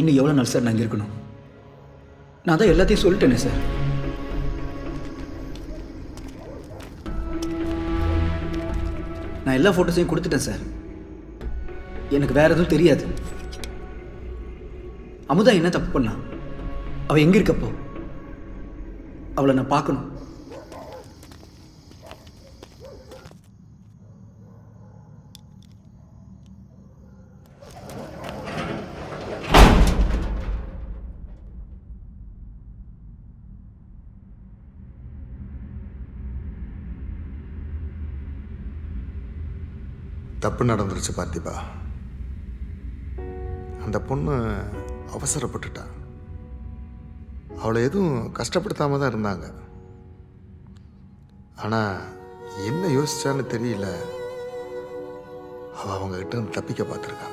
இன்னும் எவ்வளோ நாள் சார் நான் இங்கே இருக்கணும்? நான் தான் எல்லாத்தையும் சொல்லிட்டேனே சார். நான் எல்லா ஃபோட்டோஸையும் கொடுத்துட்டேன் சார். எனக்கு வேற எதுவும் தெரியாது. அமுதா என்ன தப்பு பண்ணா? அவள் எங்கே இருக்கப்போ அவளை நான் பார்க்கணும். தப்பு நடந்துருச்சு பார்த்திபா. அந்த பொண்ணு அவசரப்பட்டுட்டா. அவளை எதுவும் கஷ்டப்படுத்தாம தான் இருந்தாங்க. ஆனால் என்ன யோசிச்சான்னு தெரியல, அவள் அவங்ககிட்ட இருந்து தப்பிக்க பார்த்துருக்கா.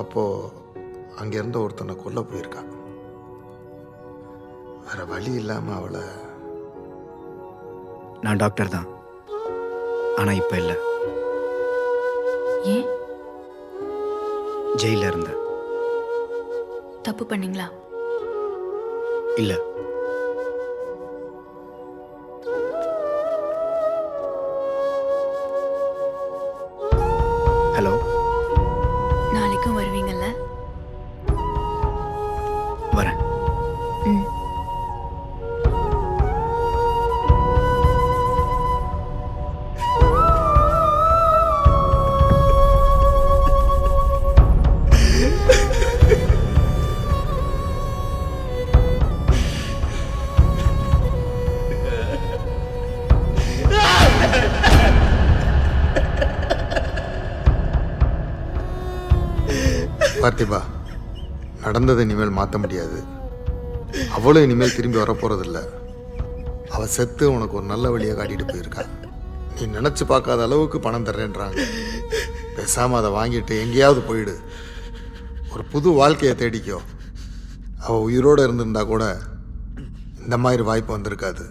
அப்போது அங்கே இருந்த ஒருத்தனை கொல்ல போயிருக்கா. வேற வழி இல்லாமல் அவளை. நான் டாக்டர் தான், ஆனால் இப்போ இல்லை. ஏன்? ஜெயிலில் இருந்தேன். தப்பு பண்ணீங்களா? இல்லை. ஹலோ, நாளைக்கும் வருவீங்கல்ல? வரேன். ம். பார்த்திபா, நடந்ததை இனிமேல் மாற்ற முடியாது. அவளும் இனிமேல் திரும்பி வரப்போகிறதில்ல. அவள் செத்து உனக்கு ஒரு நல்ல வழியை காட்டிட்டு போயிருக்கா. நீ நினச்சி பார்க்காத அளவுக்கு பணம் தர்றேன்றாங்க. பேசாமல் அதை வாங்கிட்டு எங்கேயாவது போயிடு. ஒரு புது வாழ்க்கையை தேடிக்கோ. அவள் உயிரோடு இருந்திருந்தா கூட இந்த மாதிரி வாய்ப்பு வந்திருக்காது.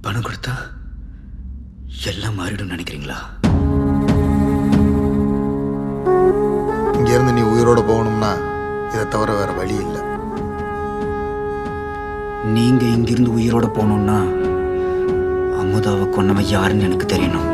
பணம் கொடுத்தா எல்லாம் மாறிடும் நினைக்கிறீங்களா? இங்கேருந்து நீ உயிரோடு போகணும்னா இதை தவிர வேற வழி இல்லை. நீங்க இங்கிருந்து உயிரோட போகணும்னா அமுதாவை கொன்னவன் யாருன்னு எனக்கு தெரியணும்.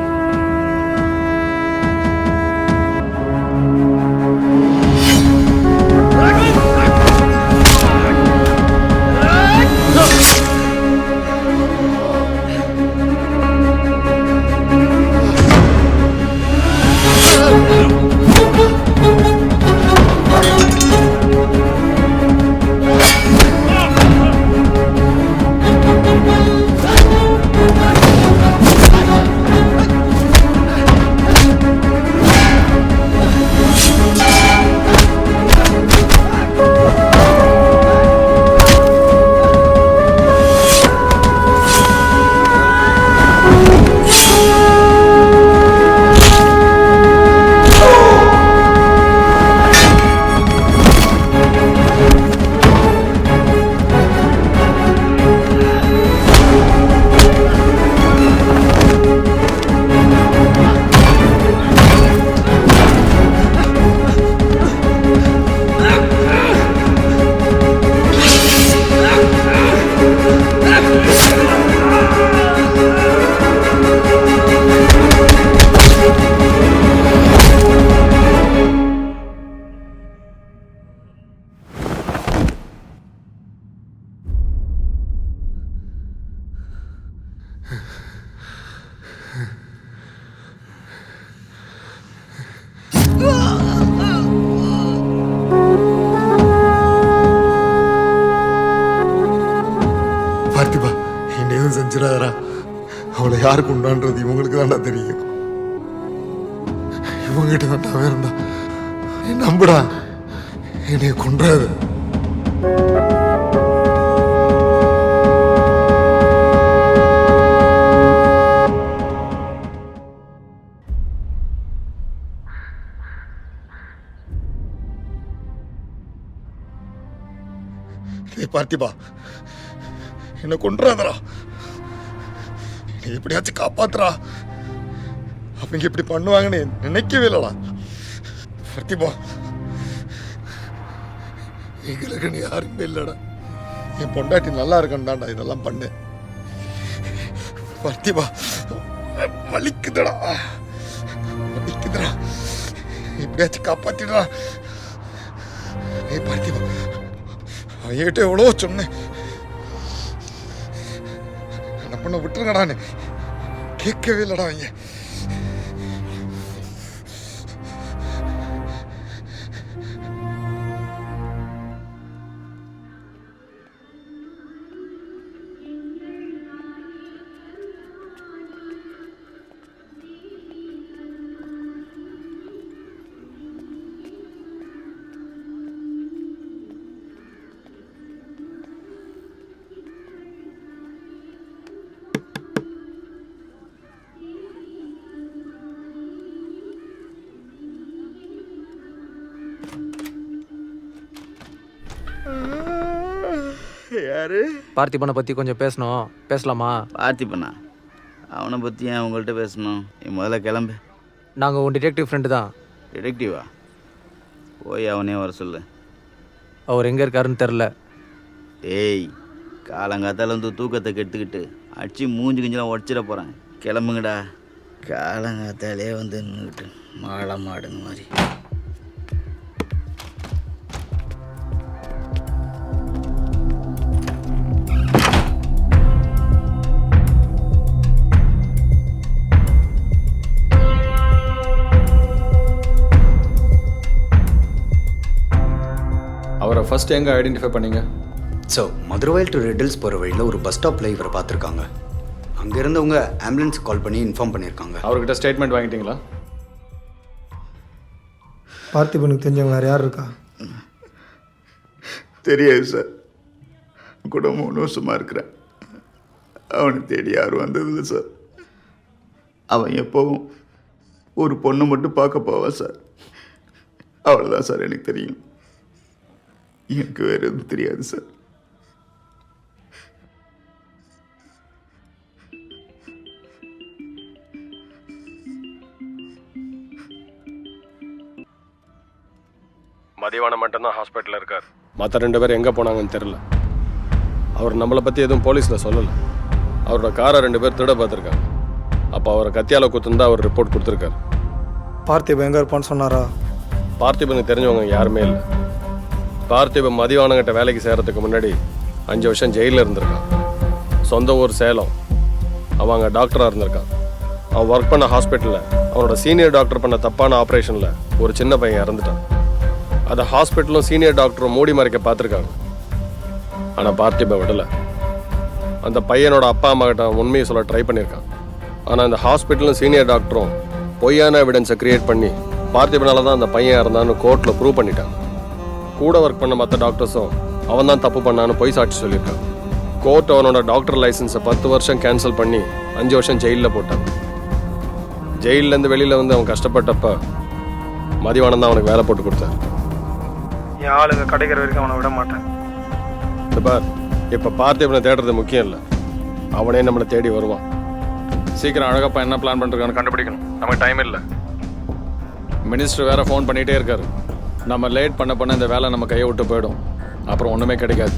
பார்த்திபா, என்ன எதுவும் செஞ்சிடாதரா. அவளை யாருக்கு உண்டான்றது இவங்களுக்கு தான்டா தெரியும். இவங்ககிட்ட தான்டா வேறண்டா. நீ நம்புடா, என்னைய கொன்றாது. பார்த்திபா, என்ன கொன்றாதரா. என்னை எப்படியாச்சும் காப்பாத்துறா. அவங்க இப்படி பண்ணுவாங்கன்னு நினைக்கவே இல்லடா. பிரதிபா, எங்களுக்கு நீ யாருமே இல்லடா. என் பொண்டாட்டி நல்லா இருக்கண்டாண்டா இதெல்லாம் பண்ணு. பிரதிபா, வலிக்குதுடா, வலிக்குதுடா. எப்படியாச்சும் காப்பாத்திடா. பார்த்திபா, ஐயிட்ட எவ்வளோ சொன்னேன், என்ன பண்ண விட்டுருங்கடான்னு. கேட்கவே இல்லடா அவங்க. யாரு? பார்த்திபனை பற்றி கொஞ்சம் பேசணும், பேசலாமா? பார்த்திபனா? அவனை பற்றி ஏன் உங்கள்கிட்ட பேசணும்? நீ முதல்ல கிளம்பு. நாங்கள் உன் டிடெக்டிவ் ஃப்ரெண்டு தான். டிடெக்டிவா? போய் அவனே வர சொல்லு. அவர் எங்கே இருக்காருன்னு தெரில. ஏய், காலங்காத்தால வந்து தூக்கத்தை கெடுத்துக்கிட்டு அடிச்சு மூஞ்சி கிஞ்சலாம் உடச்சிட போகிறான். கிளம்புங்கடா. காலங்காத்தாலே வந்து நின்றுக்கிட்டு மாலை மாடுங்க மாதிரி. அவரை ஃபர்ஸ்ட் எங்கே ஐடென்டிஃபை பண்ணீங்க? ஸோ மதுரவாயில் டு ரெட்டில்ஸ் போகிற வழியில் ஒரு பஸ் ஸ்டாப்பில் இவரை பார்த்துருக்காங்க. அங்கே இருந்தவங்க ஆம்புலன்ஸ் கால் பண்ணி இன்ஃபார்ம் பண்ணியிருக்காங்க. அவர்கிட்ட ஸ்டேட்மெண்ட் வாங்கிட்டீங்களா? பார்த்திபனுக்கு தெரிஞ்சவங்க வேறு யார் இருக்கா? தெரியாது சார். கூட 3 வருஷமாக இருக்கிறேன். அவனை தேடி யாரும் வந்ததில்லை சார். அவன் எப்போவும் ஒரு பொண்ணை மட்டும் பார்க்க போவான் சார். அவ்வளோதான் சார் எனக்கு தெரியும். எனக்கு வேறு எதுவும் தெரியாது சார். மதிவானம் மட்டும்தான் ஹாஸ்பிட்டலில் இருக்கார். மற்ற 2 பேர் எங்கே போனாங்கன்னு தெரில. அவர் நம்மளை பற்றி எதுவும் போலீஸில் சொல்லலை. அவரோட காரை 2 பேர் திருட பார்த்துருக்காங்க. அப்போ அவரை கத்தியால் குத்துந்தா அவர் ரிப்போர்ட் கொடுத்துருக்காரு. பார்த்திபன் எங்கே இருப்பான்னு சொன்னாரா? பார்த்திபனுக்கு தெரிஞ்சவங்க யாருமே இல்லை. பார்த்திபன் மதிவானங்கிட்ட வேலைக்கு சேர்கிறதுக்கு முன்னாடி 5 வருஷம் ஜெயிலில் இருந்திருக்கான். சொந்த ஊர் சேலம். அவன் அங்கே டாக்டராக இருந்திருக்கான். அவன் ஒர்க் பண்ண ஹாஸ்பிட்டலில் அவனோட சீனியர் டாக்டர் பண்ண தப்பான ஆப்ரேஷனில் ஒரு சின்ன பையன் இறந்துட்டான். அதை ஹாஸ்பிட்டலும் சீனியர் டாக்டரும் மூடி மறைக்க பார்த்துருக்காங்க. ஆனால் பார்த்திபன் விடலை. அந்த பையனோட அப்பா அம்மா கிட்ட உண்மையை சொல்ல ட்ரை பண்ணியிருக்கான். ஆனால் அந்த ஹாஸ்பிட்டலும் சீனியர் டாக்டரும் பொய்யான எவிடன்ஸை கிரியேட் பண்ணி பார்த்திபனால தான் அந்த பையன் இறந்தான்னு கோர்ட்டில் ப்ரூவ் பண்ணிட்டாங்க. கூட ஒர்க் பண்ண மற்ற டாக்டர்ஸும் அவன் தான் தப்பு பண்ணான்னு பொய் சாட்சி சொல்லியிருக்காங்க. கோர்ட் அவனோட டாக்டர் லைசன்ஸை 10 வருஷம் கேன்சல் பண்ணி 5 வருஷம் ஜெயிலில் போட்டான். ஜெயிலேருந்து வெளியில் வந்து அவன் கஷ்டப்பட்டப்ப மதிவானம் தான் அவனுக்கு வேலை போட்டு கொடுத்தாரு. என் ஆளுங்க கிடைக்கிற வரைக்கும் அவனை விட மாட்டேன். பார், இப்போ பார்த்திபனை தேடுறது முக்கியம் இல்லை, அவனே நம்மளை தேடி வருவான். சீக்கிரம் அழகப்பா என்ன பிளான் பண்ணிருக்கான்னு கண்டுபிடிக்கணும். நமக்கு டைம் இல்லை. மினிஸ்டர் வேற ஃபோன் பண்ணிகிட்டே இருக்காரு. நம்ம லேட் பண்ண இந்த வேலை நம்ம கையை விட்டு போயிடும். அப்புறம் ஒன்றுமே கிடைக்காது.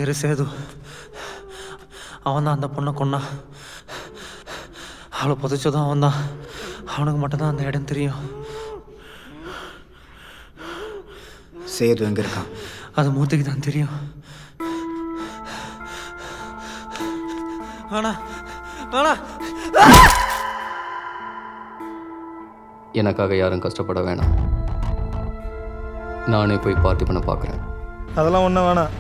பேர் சேது. அவன் தான் அந்த பொண்ணை கொன்னான். அவளை புதைச்சதும் அவன் தான். அவனுக்கு மட்டும்தான் அந்த இடம் தெரியும். சேது எங்கே இருக்கான்? அது மூர்த்திக்கு தான் தெரியும். வேணா வேணா. எனக்காக யாரும் கஷ்டப்பட வேணாம். நானே போய் பார்த்திபனை பார்க்குறேன். அதெல்லாம் ஒன்றும் வேணாம்.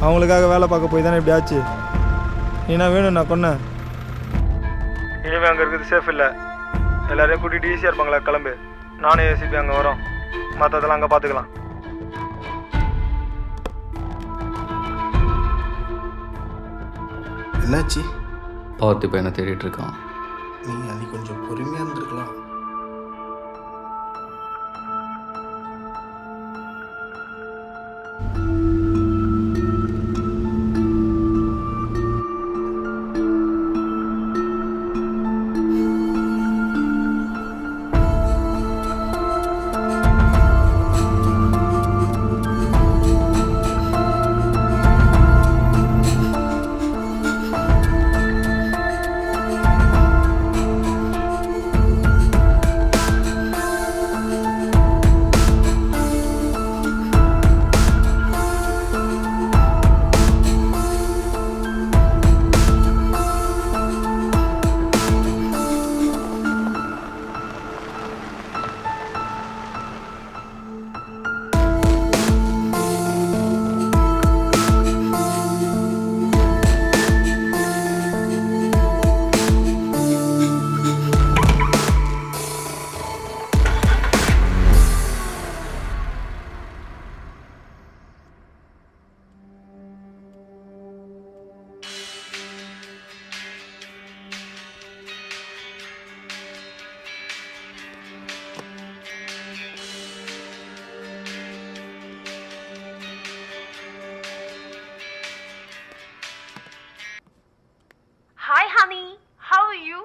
அவங்களுக்காக வேலை பார்க்க போய் தானே இப்படி ஆச்சு. நீனா வேணும் நான் கொன்னேன். இனிமே அங்கே இருக்கிறது சேஃப் இல்லை. எல்லாரையும் கூட்டிகிட்டு ஈஸியாக இருப்பாங்களா? கிளம்பு. நானே ஏசிபி அங்கே வரோம். மற்றதெல்லாம் அங்கே பார்த்துக்கலாம். என்னாச்சு? பார்த்திபன் என்ன தேடிட்டு இருக்கான். நீ அது கொஞ்சம் பொறுமையாக இருந்திருக்கலாம். Hi honey, how are you?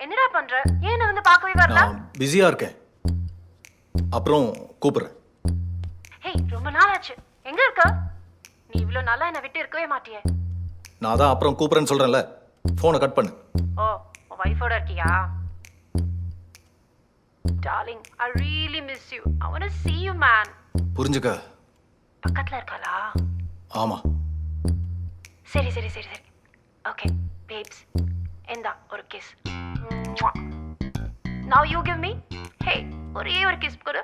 என்னடா பண்ற? ஏன் வந்து பார்க்கவே வரல? நான் பிஸியாக இருக்கேன். அப்புறம் கூப்பிட்றேன். ஹே, ரொம்ப நாள் ஆச்சு. எங்க இருக்க? நீ இவ்ளோ நாளா என்ன விட்டு இருக்கவே மாட்டியே. நான் தான் அப்புறம் கூப்பிட்றேன்னு சொல்கிறேன்ல. ஃபோனை கட் பண்ணு. ஓ, உன் வைஃபோட இருக்கியா? Darling, I really miss you. I want to see you, man. புரிஞ்சுக்க. பக்கத்துல இருக்காளா? ஆமாம். சரி சரி சரி சரி. Okay, babes. இந்தா ஒரு kiss. Now you give me. Hey, ஒரே ஒரு kiss கொடு.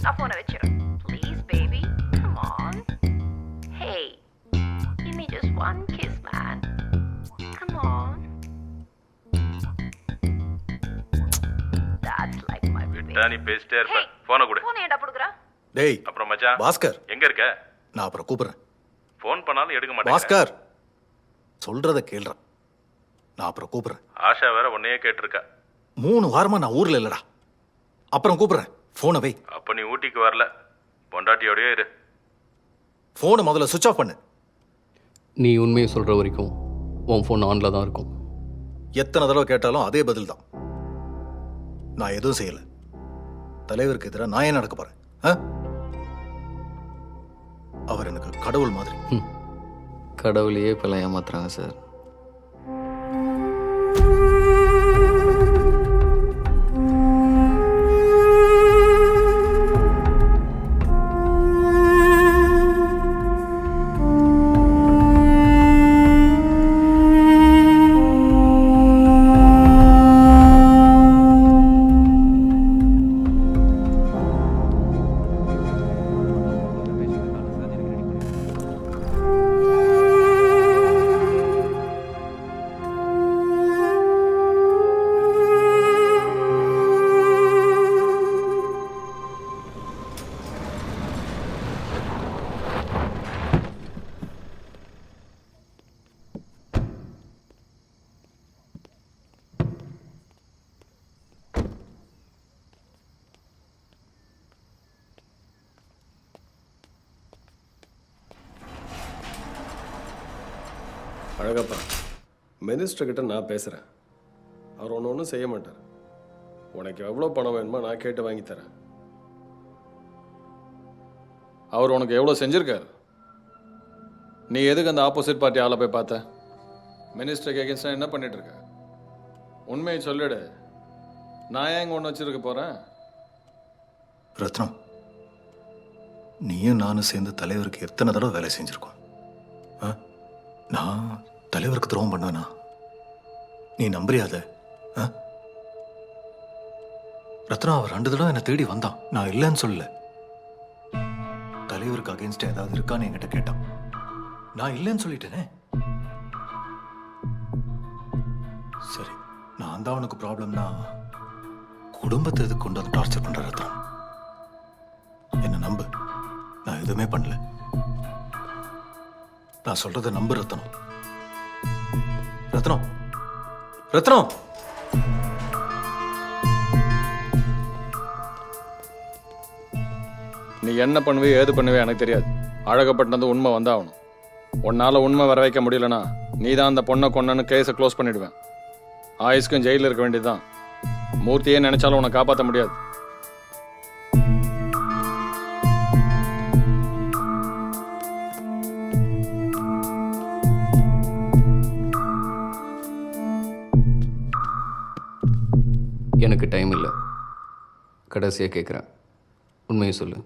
நான் போனை வச்சிடுறேன். Please, baby. Come on. Hey, give me just one kiss, man. Come on. That's like my baby. நீ பேசிட்டே இருப்ப. போனை கொடு. போனை ஏன்டா புடுக்குற? டேய், அப்புறம் மச்சான் பாஸ்கர், எங்க இருக்க? நான் அப்புறம் கூப்பிட்றேன். ஃபோன் பண்ணாலும் எடுக்க மாட்டேன். பாஸ்கர், சொல்கிறத கேள்றேன். நான் அப்புறம் கூப்பிட்றேன். ஆஷா வேற உன்னையே கேட்டிருக்கா. 3 வாரமாக நான் ஊரில் இல்லைடா. அப்புறம் கூப்பிட்றேன். ஃபோனை வை. அப்ப நீ ஊட்டிக்கு வரல, பொண்டாட்டியோடயே இரு. ஃபோனை முதல்ல சுவிட்ச் ஆஃப் பண்ணு. நீ உண்மையை சொல்கிற வரைக்கும் உன் ஃபோன் ஆனில் தான் இருக்கும். எத்தனை தடவை கேட்டாலும் அதே பதில் தான். நான் எதுவும் செய்யலை. தலைவருக்கு எதிராக நான் ஏன் நடக்க போகிறேன்? அவர் எனக்கு கடவுள் மாதிரி. கடவுளையே இப்போல்லாம் ஏமாத்துறாங்க சார். அழகப்பா, மினிஸ்டர்கிட்ட நான் பேசுகிறேன். அவர் ஒன்றும் செய்ய மாட்டார். உனக்கு எவ்வளோ பணம் வேணுமோ நான் கேட்டு வாங்கி தரேன். அவர் உனக்கு எவ்வளோ செஞ்சுருக்காரு? நீ எதுக்கு அந்த ஆப்போசிட் பார்ட்டி ஆளை போய் பார்த்த? மினிஸ்டருக்கு எகென்ஸ்டாக என்ன பண்ணிட்டு இருக்க? உண்மையை சொல்லிடு. நான் ஏன் இங்கே ஒன்று வச்சிருக்க போகிறேன்? ரத்னம், நீயும் நானும் சேர்ந்து தலைவருக்கு எத்தனை தடவை வேலை செஞ்சுருக்கோம். நான் தலைவருக்கு துரோகம் பண்ணுவேனா? நீ நம்புறியாத? ரத்னா, அவர் 2 தடவை என்னை தேடி வந்தான். நான் இல்லைன்னு சொல்லல. தலைவருக்கு அகேன்ஸ்டா ஏதாவது இருக்கான்னு என்கிட்ட கேட்டான். நான் இல்லைன்னு சொல்லிட்டேனே. சரி, நான் தான் அவனுக்கு ப்ராப்ளம்னா குடும்பத்தை எதுக்கு கொண்டு வந்து டார்ச்சர் பண்ற ரத்னம்? என்ன நம்பு, நான் எதுவுமே பண்ணல. நான் சொல்றத நம்பு ரத்னம். ரத்னம், ரத்னம். நீ என்ன பண்ணுவே ஏது பண்ணுவே எனக்கு தெரியாது. அழகப்பட்டது உண்மை வந்தாகணும். உன்னால் உண்மை வர வைக்க முடியலனா நீ தான் அந்த பொண்ணை கொன்னன்னு கேஸை க்ளோஸ் பண்ணிடுவேன். ஆயுஸ்க்கும் ஜெயிலில் இருக்க வேண்டியதுதான். மூர்த்தியே நினைச்சாலும் உன்னை காப்பாற்ற முடியாது. எனக்கு டைம் இல்லை. கடைசியாக கேட்குறேன், உண்மையை சொல்லு.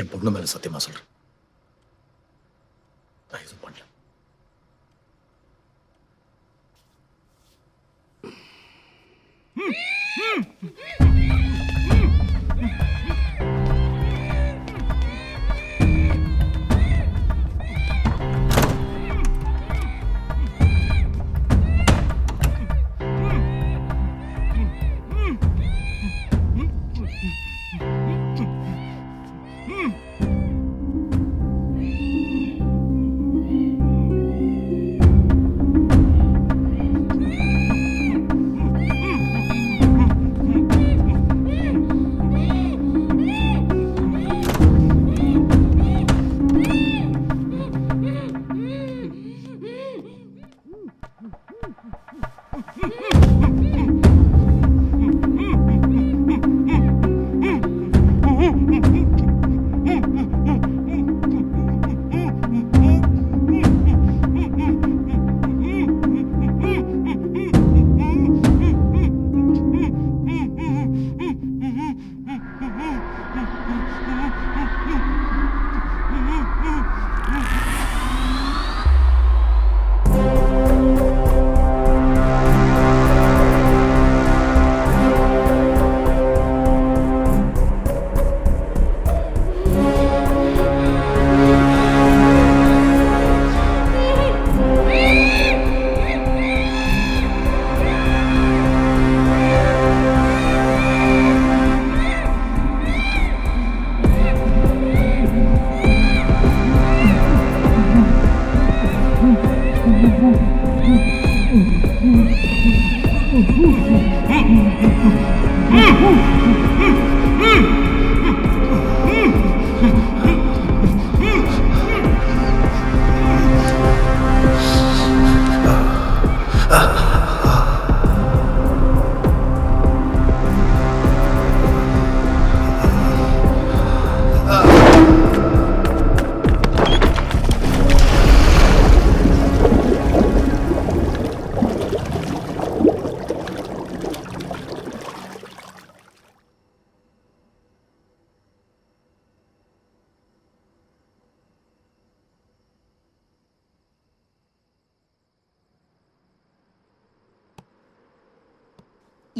என் பொண்ணு மேல சத்தியமா சொல்றேன், நான் எதுவும் பண்ணல.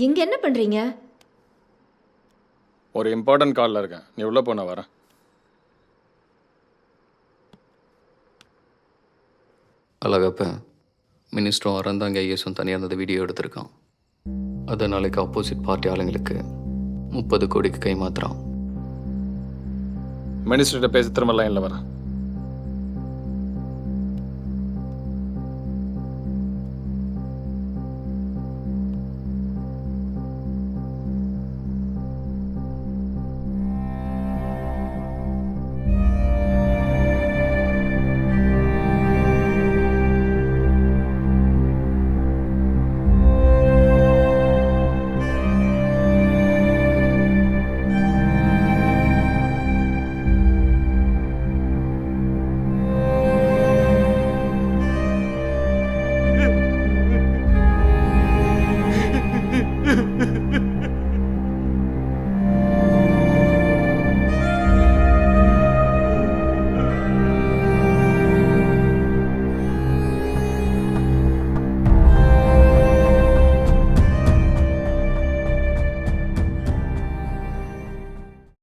இங்க என்ன பண்றீங்க? ஒரு இம்பார்ட்டன்ட் காலில் இருக்கேன், நீ உள்ள போன வரேன். அழகப்ப மினிஸ்டரும் அறந்தாங்க ஐஎஸும் தனியாக இருந்தது வீடியோ எடுத்திருக்கான். அதை நாளைக்கு ஆப்போசிட் பார்ட்டி ஆளுங்களுக்கு 30 கோடிக்கு கை மாத்துறான். மினிஸ்டர்கிட்ட பேசி திரும்ப லைனில் வரேன்.